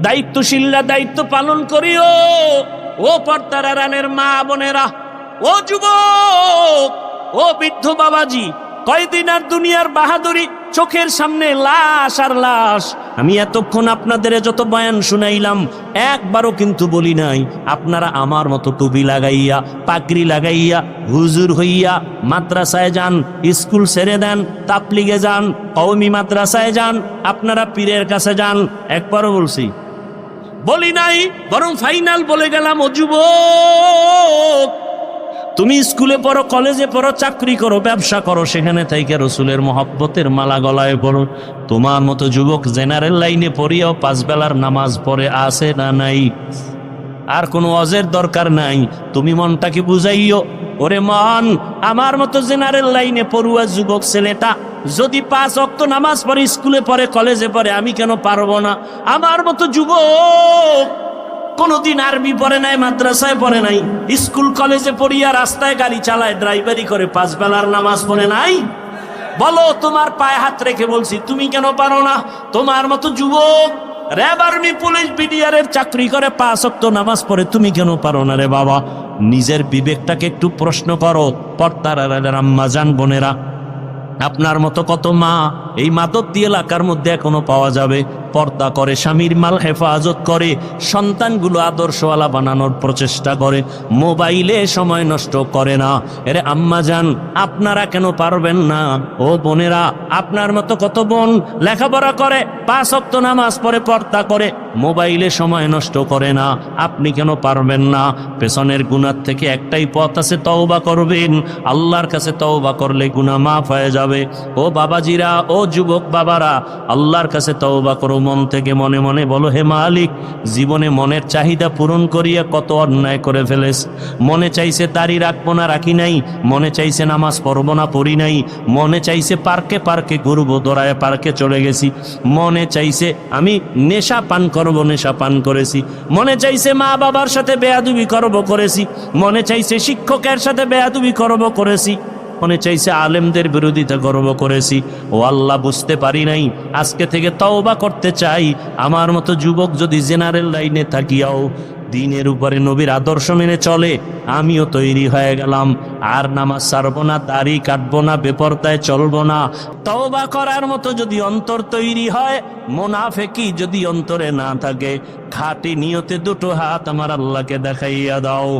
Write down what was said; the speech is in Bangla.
দায়িত্বশীলরা দায়িত্ব পালন করিও। ও পর্দার আড়ালের মা বোনেরা, ও যুবক, ও বৃদ্ধ বাবাজি, কয়দিন আর দুনিয়ার বাহাদুরি, চোখের সামনে লাশ আর লাশ। আমি এতক্ষণ আপনাদের যত বয়ান শুনাইলাম একবারও কিন্তু বলি নাই আপনারা আমার মতো টুপি লাগাইয়া পাগড়ি লাগাইয়া হুজুর হইয়া মাদ্রাসায় যান, স্কুল ছেড়ে দেন, তাবলিগে যান, কওমি মাদ্রাসায় যান, আপনারা পীরের কাছে যান। একবারও বলি নাই, বরং ফাইনাল বলে গেলাম, ও যুবক, তুমি স্কুলে পড়ো, কলেজে পড়ো, চাকরি করো, ব্যবসা করো, সেখানে থেকে রসুলের মহব্বতের মালা গলায় পড়ো। তোমার মতো যুবক জেনারেল লাইনে পড়িয়াও 5 বেলার নামাজ পড়ে আছে না নাই? আর কোনো অজের দরকার নাই। তুমি মনটাকে বুঝাইও, ওরে মন, আমার মতো জেনারেল লাইনে পড়ুয়া যুবক ছেলেটা যদি 5 ওয়াক্ত নামাজ পড়ে, স্কুলে পড়ে, কলেজে পড়ে, আমি কেন পারবো না? আমার মতো যুবক কোনদিন আরবি পড়ে নাই, মাদ্রাসায় পড়ে নাই, স্কুল কলেজে পড়িয়া রাস্তায় গাড়ি চালায়, ড্রাইভারি করে, 5 বেলার নামাজ পড়ে নাই? বলো, তোমার পায়ে হাত রেখে বলছি, তুমি কেন পারো না? তোমার মতো যুবক র্যাব, আর্মি, পুলিশ, বিডিআরের চাকরি করে, 5 ওয়াক্ত নামাজ পড়ে, তুমি কেন পারো না রে বাবা? নিজের বিবেকটাকে একটু প্রশ্ন করো। পর্দার আড়ালের আম্মা জান বোনেরা, আপনার মতো কত মা এই মাদকী এলাকার মধ্যে এখনো পাওয়া যাবে, পর্দা করে, স্বামীর মাল হেফাজত করে, সন্তানগুলো আদর্শওয়ালা বানানোর প্রচেষ্টা করে, মোবাইলে সময় নষ্ট করে না। এরে আম্মা জান, আপনারা কেন পারবেন না? ও বোনেরা, আপনার মতো কত বোন লেখাপড়া করে, 5 ওয়াক্ত নামাজ পড়ে, পর্দা করে, মোবাইলে সময় নষ্ট করে না, আপনি কেন পারবেন না? পেছনের গুনাহ থেকে একটাই পথ আছে, তওবা করবেন। আল্লাহর কাছে তওবা করলে গুনাহ মাফ হয়ে যাবে। ও বাবাজিরা, ও যুবক বাবারা, আল্লাহর কাছে তওবা করো মন থেকে, মনে মনে বলো, হে মালিক, জীবনে মনের চাহিদা পূরণ করিয়া কত অন্যায় করে ফেলেছ। মনে চাইছে দাড়ি রাখবো না, রাখি নাই। মনে চাইছে নামাজ পড়বো না, পড়ি নাই। মনে চাইছে পার্কে পার্কে ঘুরবো, দৌড়ায় পার্কে চলে গেছি। মনে চাইছে আমি নেশা পান করবো, নেশা পান করেছি। মনে চাইছে মা বাবার সাথে বেয়াদবি করবো, করেছি। মনে চাইছে শিক্ষকের সাথে বেয়াদবি করবো, করেছি। মনে চাইছে আলেমদের বিরোধিতা করব, করেছি। ও আল্লাহ, বুঝতে পারি নাই, আজকে থেকে তওবা করতে চাই। আমার মতো যুবক যদি জেনারেল লাইনে থাকিয়াও দিনের উপরে নবীর আদর্শ মেনে চলে, আমিও তৈরি হয়ে গেলাম। আর নামাজ ছাড়বো না, দাড়ি কাটবো না, বেপরদায় চলবো না। তওবা করার মতো যদি অন্তর তৈরি হয়, মুনাফিকি যদি অন্তরে না থাকে, খাঁটি নিয়তে 2 হাত আমার আল্লাহকে দেখাইয়া দাও।